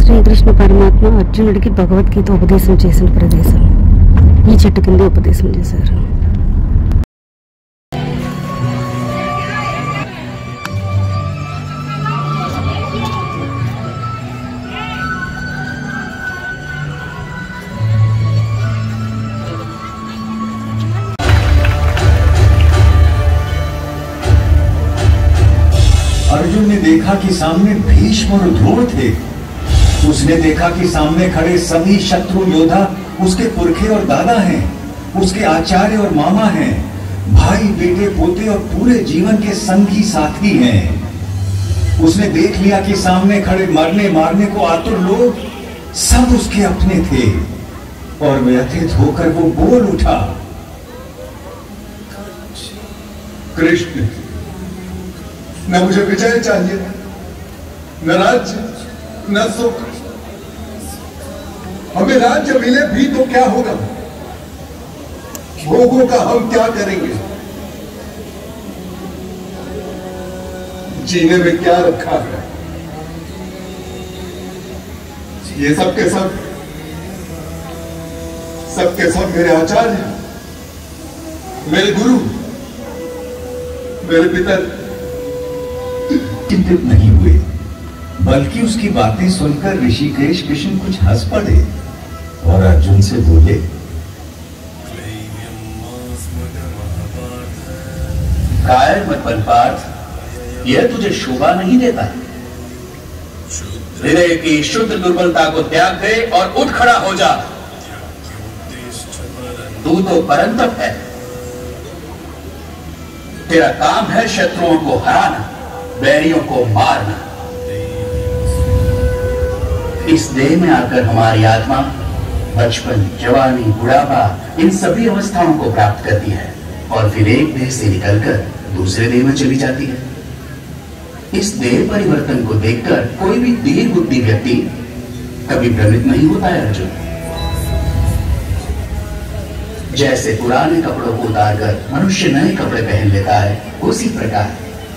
శ్రీకృష్ణ పరమాత్మ అర్జునుడికి భగవద్గీత ఉపదేశం చేసిన ప్రదేశం ఈ చెట్టు కింద ఉపదేశం చేశారు. अर्जुन ने देखा कि सामने भीष्म और ध्रुव थे. उसने देखा कि सामने खड़े सभी शत्रु योद्धा उसके पुरखे और दादा हैं, उसके आचार्य और मामा हैं, भाई बेटे पोते और पूरे जीवन के संगी साथी हैं. उसने देख लिया कि सामने खड़े मरने मारने को आतुर लोग सब उसके अपने थे और व्यथित होकर वो बोल उठा, कृष्ण, न मुझे विजय चाहिए, न राज्य, न सुख. हमें राज्य मिले भी तो क्या होगा? भोगों का हम क्या करेंगे? जीने में क्या रखा है? ये सब के सब मेरे आचार्य, मेरे गुरु, मेरे पिता चिंतित नहीं हुए, बल्कि उसकी बातें सुनकर ऋषिकेश कृष्ण कुछ हंस पड़े और अर्जुन से बोले, कायर मत बन पार्थ, यह तुझे शोभा नहीं देता. हृदय की शुद्ध दुर्बलता को त्याग दे और उठ खड़ा हो जा. तू तो परंतप है. तेरा काम है शत्रुओं को हराना, बैरियों को मारना. इस देह में आकर हमारी आत्मा बचपन, जवानी, बुढ़ापा इन सभी अवस्थाओं को प्राप्त करती है और फिर एक देह से निकलकर दूसरे देह में चली जाती है. इस देह परिवर्तन को देखकर कोई भी धीर बुद्धि व्यक्ति कभी भ्रमित नहीं होता है अर्जुन. जैसे पुराने कपड़ों को उतारकर मनुष्य नए कपड़े पहन लेता है, उसी प्रकार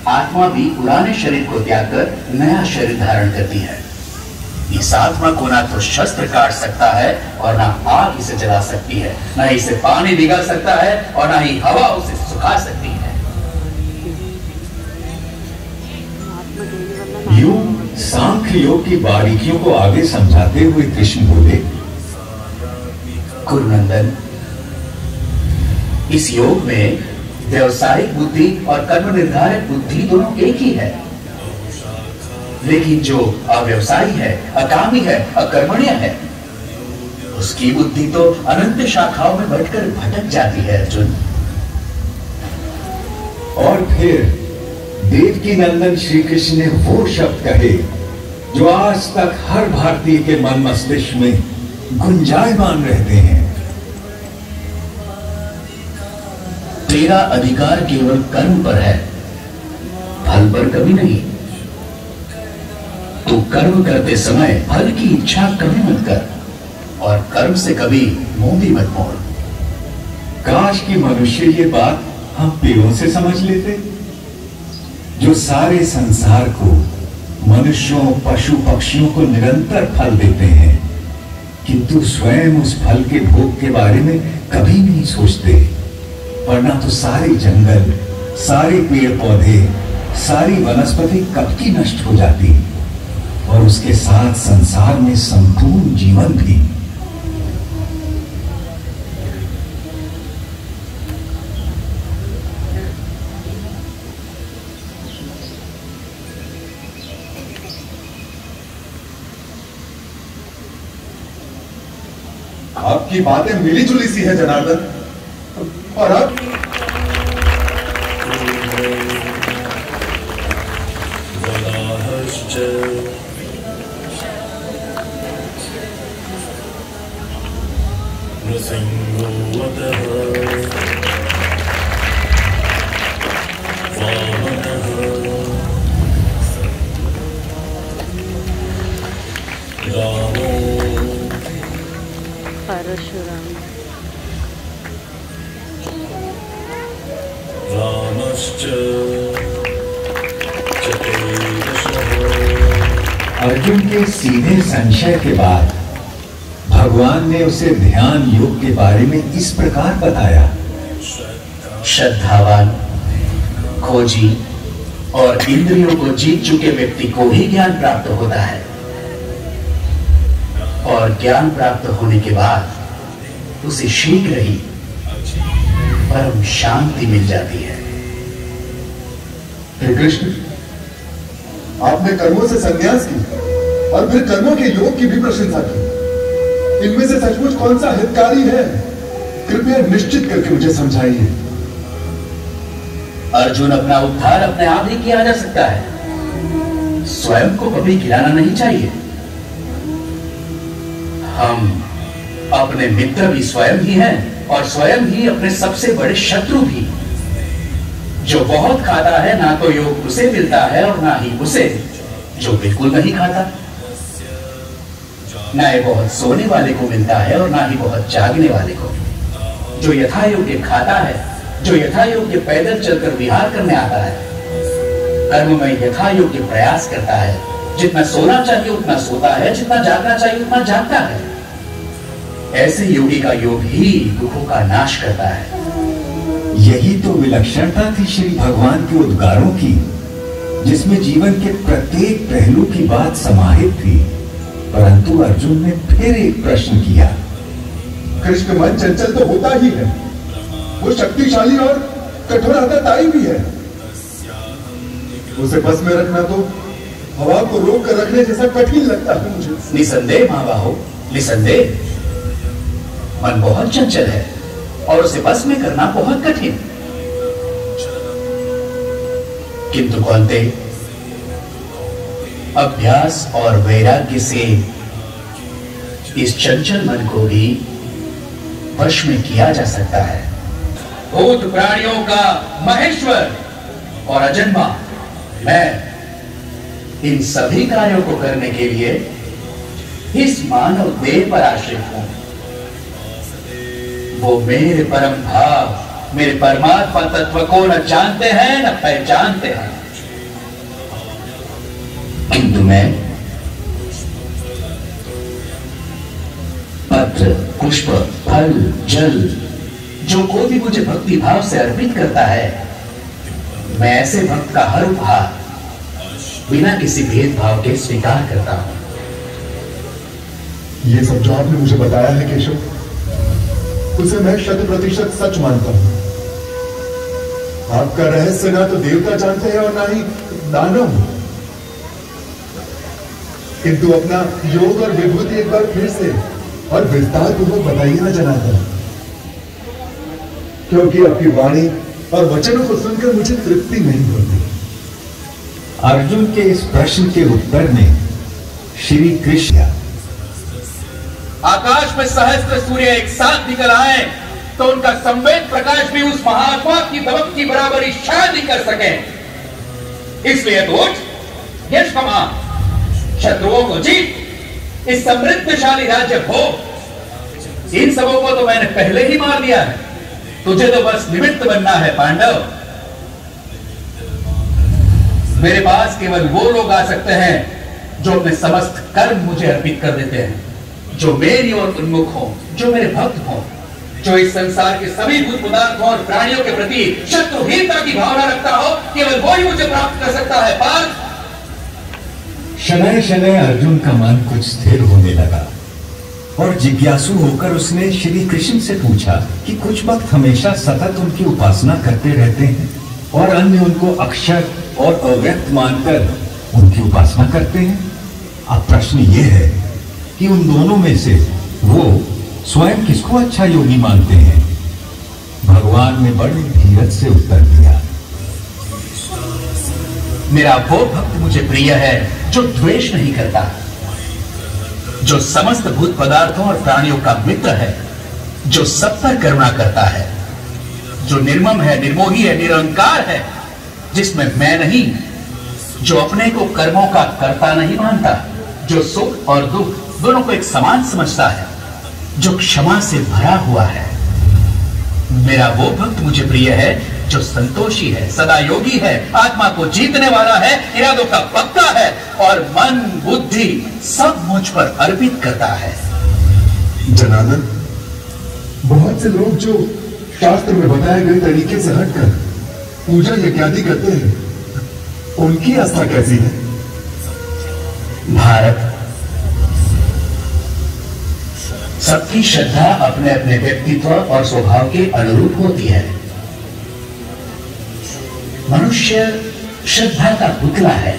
आत्मा भी पुराने शरीर को त्याग कर नया शरीर धारण करती है. इस आत्मा को ना तो शस्त्र काट सकता है और ना आग इसे जला सकती है, ना इसे पानी भिगा सकता है और ना ही हवा उसे सुखा सकती है. यूं सांख्य योग की बारीकियों को आगे समझाते हुए कृष्ण बोले, कुरुनंदन, इस योग में व्यवसायिक बुद्धि और कर्म निर्धारित बुद्धि दोनों एक ही है. लेकिन जो अव्यवसायी है, अकामी है, अकर्मण्य है, उसकी बुद्धि तो अनंत शाखाओं में बढ़कर भटक जाती है अर्जुन. और फिर देवकी नंदन श्री कृष्ण ने वो शब्द कहे जो आज तक हर भारतीय के मन मस्तिष्क में गुंजायमान रहते हैं. तेरा अधिकार केवल कर्म पर है, फल पर कभी नहीं. तू कर्म करते समय फल की इच्छा कभी मत कर और कर्म से कभी मुंह भी मत मोड़. काश कि मनुष्य ये बात हम पेड़ों से समझ लेते, जो सारे संसार को, मनुष्यों, पशु पक्षियों को निरंतर फल देते हैं, किंतु स्वयं उस फल के भोग के बारे में कभी नहीं सोचते. वरना तो सारे जंगल, सारे पेड़ पौधे, सारी वनस्पति कब की नष्ट हो जाती और उसके साथ संसार में संपूर्ण जीवन भी. आपकी बातें मिली जुली सी है जनार्दन. और अब परशुराम रामश्च चतुर्दशः अर्जुन के सीधे संशय के बाद भगवान ने उसे ध्यान योग के बारे में इस प्रकार बताया। श्रद्धावान, खोजी और इंद्रियों को जीत चुके व्यक्ति को ही ज्ञान प्राप्त होता है, और ज्ञान प्राप्त होने के बाद उसे शीघ्र ही परम शांति मिल जाती है। हे कृष्ण, आपने कर्मों से संन्यास की और फिर कर्मों के योग की भी प्रशंसा की। इनमें से सचमुच कौन सा हितकारी है? कृपया निश्चित करके मुझे समझाइए। अर्जुन, अपना उद्धार अपने आप ही किया जा सकता है, स्वयं को कभी गिराना नहीं चाहिए। हम अपने मित्र भी स्वयं ही हैं और स्वयं ही अपने सबसे बड़े शत्रु भी। जो बहुत खाता है ना तो योग उसे मिलता है और ना ही उसे जो बिल्कुल नहीं खाता। ना ये बहुत सोने वाले को मिलता है और ना ही बहुत जागने वाले को। जो यथा योग्य खाता है, जो यथा योग्य पैदल चलकर विहार करने आता है, कर्म में यथा योग्य प्रयास करता है, जितना सोना चाहिए उतना सोता है, जितना जागना चाहिए उतना जागता है। ऐसे योगी का योग ही दुखों का नाश करता है। यही तो विलक्षणता थी श्री भगवान के उद्गारों की, जिसमें जीवन के प्रत्येक पहलू की बात समाहित थी। परंतु अर्जुन ने फिर एक प्रश्न किया। कृष्ण, मन चंचल तो होता ही है, वो शक्तिशाली और कठोर आदताई भी है। उसे बस में रखना तो हवा को रोक कर रखने जैसा कठिन लगता है मुझे। निसंदेह महाबाहो, निसंदेह मन बहुत चंचल है और उसे बस में करना बहुत कठिन। किंतु कौनते, अभ्यास और वैराग्य से इस चंचल मन को भी वश में किया जा सकता है। भूत प्राणियों का महेश्वर और अजन्मा मैं इन सभी कार्यों को करने के लिए इस मानव देह पर आश्रित हूं। वो मेरे परम भाव, मेरे परमात्मा तत्व को न जानते हैं न पहचानते हैं। किंतु मैं पत्र, पुष्प, फल, जल, जो कोई भी मुझे भक्ति भाव से अर्पित करता है, मैं ऐसे भक्त का हर उपहार बिना किसी भेदभाव के स्वीकार करता हूं। ये सब जो आपने मुझे बताया है केशव, उसे मैं 100% सच मानता हूं। आपका रहस्य ना तो देवता जानते हैं और ना ही दानव। किंतु अपना योग और विभूति एक बार फिर से और विस्तार पूर्वक बताइए ना जनार्दन, क्योंकि आपकी वाणी और वचनों को सुनकर मुझे तृप्ति नहीं होती। अर्जुन के इस प्रश्न के उत्तर में श्री कृष्ण, आकाश में सहस्त्र सूर्य एक साथ निकल आए तो उनका संवेद प्रकाश भी उस महात्मा की दमक की बराबरी शायद ही कर सके। इसलिए तो उठ, यश कमा, शत्रुओं को जीत, इस समृद्धशाली राज्य भोग। इन सबों को तो मैंने पहले ही मार दिया है, तुझे तो बस निमित्त बनना है पांडव। मेरे पास केवल वो लोग आ सकते हैं जो अपने समस्त कर्म मुझे अर्पित कर देते हैं, जो मेरी ओर उन्मुख हो, जो मेरे भक्त हो, जो इस संसार के सभी भूत पदार्थों और प्राणियों के प्रति शत्रुहीनता की भावना रखता हो। केवल वो ही मुझे प्राप्त कर सकता है। पार्थ, शनय शनय अर्जुन का मन कुछ स्थिर होने लगा और जिज्ञासु होकर उसने श्री कृष्ण से पूछा कि कुछ भक्त हमेशा सतत उनकी उपासना करते रहते हैं और अन्य उनको अक्षर और अव्यक्त मानकर उनकी उपासना करते हैं। अब प्रश्न ये है कि उन दोनों में से वो स्वयं किसको अच्छा योगी मानते हैं? भगवान ने बड़े धीरज से उत्तर दिया। मेरा वो भक्त मुझे प्रिय है जो द्वेष नहीं करता, जो समस्त भूत पदार्थों और प्राणियों का मित्र है, जो सब पर करुणा करता है, जो निर्मम है, निर्मोही है, निरंकार है, जिसमें मैं नहीं, जो अपने को कर्मों का कर्ता नहीं मानता, जो सुख और दुख दोनों को एक समान समझता है, जो क्षमा से भरा हुआ है। मेरा वो भक्त मुझे प्रिय है जो संतोषी है, सदा योगी है, आत्मा को जीतने वाला है, इरादों का पक्का है और मन बुद्धि सब मुझ पर अर्पित करता है। जनार्दन, बहुत से लोग जो शास्त्र में बताए गए तरीके से हटकर पूजा यज्ञादि करते हैं, उनकी आस्था कैसी है? भारत, सबकी श्रद्धा अपने अपने व्यक्तित्व और स्वभाव के अनुरूप होती है। मनुष्य श्रद्धा का पुतला है।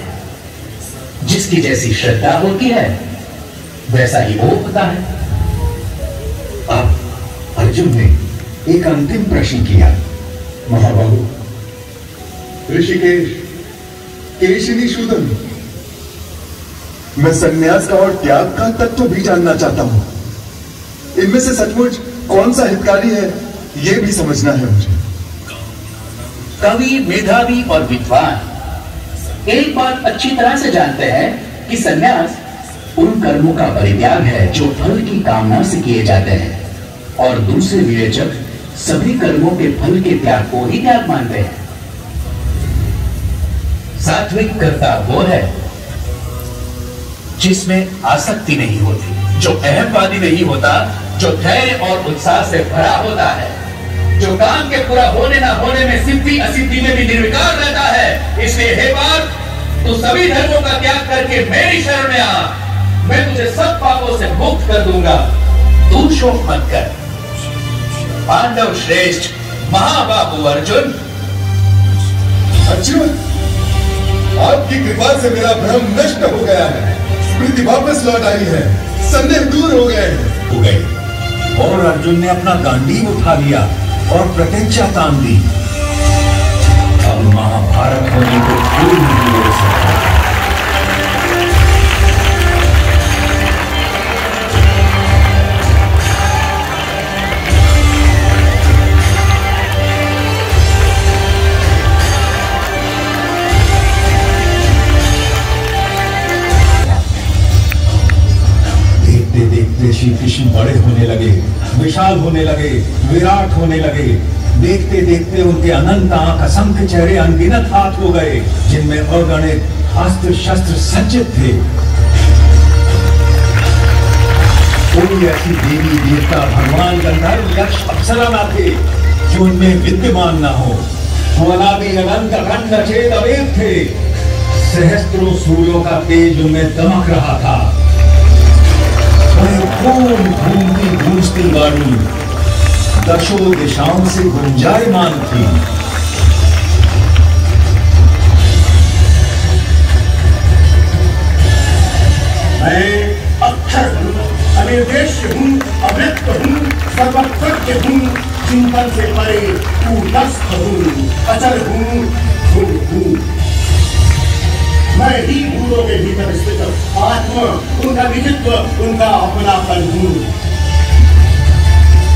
जिसकी जैसी श्रद्धा होती है वैसा ही वो होता है। अब अर्जुन ने एक अंतिम प्रश्न किया। महाबाहु, ऋषिकेश, केशिनी शूदन, मैं संन्यास का और त्याग का तत्व भी जानना चाहता हूं। इनमें से सचमुच कौन सा हितकारी है, यह भी समझना है मुझे। कवि, मेधावी और विद्वान एक बात अच्छी तरह से जानते हैं कि संन्यास उन कर्मों का परित्याग है जो फल की कामना से किए जाते हैं, और दूसरे विवेचक सभी कर्मों के फल के त्याग को ही त्याग मानते हैं। सात्विक कर्ता वो है जिसमें आसक्ति नहीं होती, जो अहमवादी नहीं होता, जो धैर्य और उत्साह से भरा होता है, जो काम के पूरा होने ना होने में सिद्धि असिद्धि में भी निर्विकार रहता है। इसलिए हे पार्थ, तू सभी धर्मों का त्याग करके मेरी शरण में आ, मैं तुझे सब पापों से मुक्त कर दूंगा। तू शोक मत कर। पांडव श्रेष्ठ महाबाहु अर्जुन, अर्जुन, आपकी कृपा से मेरा भ्रम नष्ट हो गया है, स्मृति वापस लौट आई है, संदेह दूर हो गए। और अर्जुन ने अपना गांडीव उठा लिया और प्रतिज्ञा तान दी। अब महाभारत होने को कोई नहीं रोक सकता। देखते श्री कृष्ण बड़े होने लगे, विशाल होने लगे, विराट होने लगे। देखते देखते उनके अनंत आंख, असंख्य चेहरे, अनगिनत हाथ हो गए जिनमें अगणित अस्त्र शस्त्र सज्जित थे। कोई ऐसी देवी देवता, भगवान, गंधर्व, यक्ष, अप्सरा न थे जो उनमें विद्यमान न हो। वो अनादि अनंत अखंड अचेत अवेद थे। सहस्त्रों सूर्यों का तेज उनमें दमक रहा था। घूमती गूंजती वाणी दशों दिशाओं से गुंजायमान थी। मैं अक्षर हूँ, अनिर्देश्य हूँ, अव्यक्त हूँ, सर्वज्ञ हूँ, चिंतन से परे कूटस्थ हूँ, अचल हूँ, हूँ। मैं ही भूतों के भीतर स्थित आत्मा, उनका निजित्व, उनका अपनापन हूँ।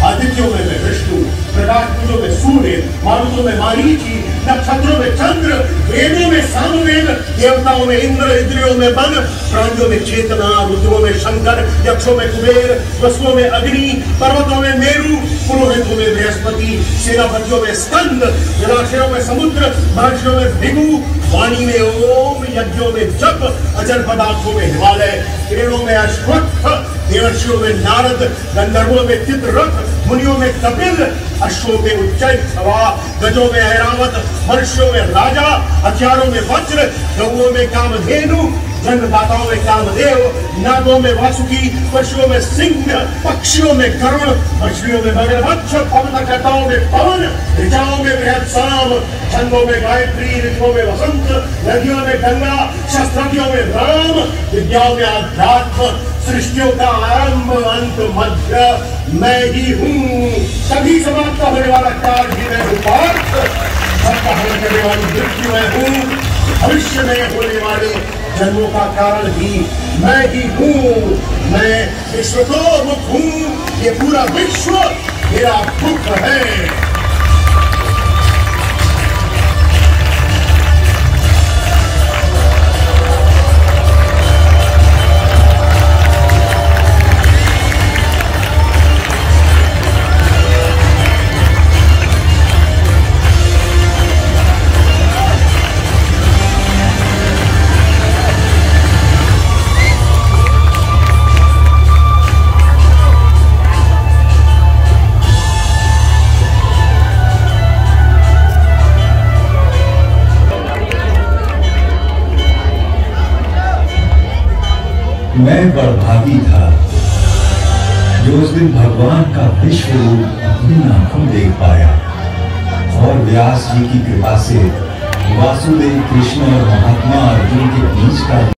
आदित्यों में मैं विष्णु, प्रकाश पुंजों में सूर्य, मारुतों में मारीची, नक्षत्रों में चंद्र, वेदों में सामवेद, देवताओं में इंद्र, इंद्रियों में मन, प्राणियों में चेतना, रुद्रों में शंकर, यक्षों में कुबेर, वसुओं में अग्नि, पर्वतों में मेरु, पुरोहितों में बृहस्पति, सेनापतियों में स्कंद, जलाशयों में समुद्र, महर्षियों में भृगु, वाणी में ओम, यज्ञों में जप, अजर पदार्थों में हिमालय, किरणों में अश्वत्थ, देवर्षियों में नारद, गंधर्वों में चित्ररथ, मुनियों में कपिल, अश्वों में उच्चैःसवा, गजों में ऐरावत, मनुष्यों में राजा, हथियारों में वज्र, गौओं में कामधेनु, जन्मदाताओं में कामदेव, नागों में वासुकी, पशुओं में सिंह, पक्षियों में गरुड़, मछलियों में मगरमच्छ, पवनकर्ताओं में पवन, ऋचाओं में बृहत्साम, छंदों में गायत्री, ऋतुओं में वसंत, नदियों में गंगा, शस्त्रज्ञों में राम, विद्याओं में अध्यात्म, सृष्टियों का आरंभ अंत मध्य मैं ही हूँ। सभी समाप्त होने वाला काल भी मैं हूँ पार्थ, सबका होने करने वाली मृत्यु मैं हूँ, भविष्य में होने वाले जन्मों का कारण भी मैं ही हूँ। मैं विश्व को मुख हूँ, ये पूरा विश्व मेरा मुख है। मैं बड़भागी था जो उस दिन भगवान का विश्व रूप अपनी आंखों देख पाया और व्यास जी की कृपा से वासुदेव कृष्ण और महात्मा अर्जुन के बीच का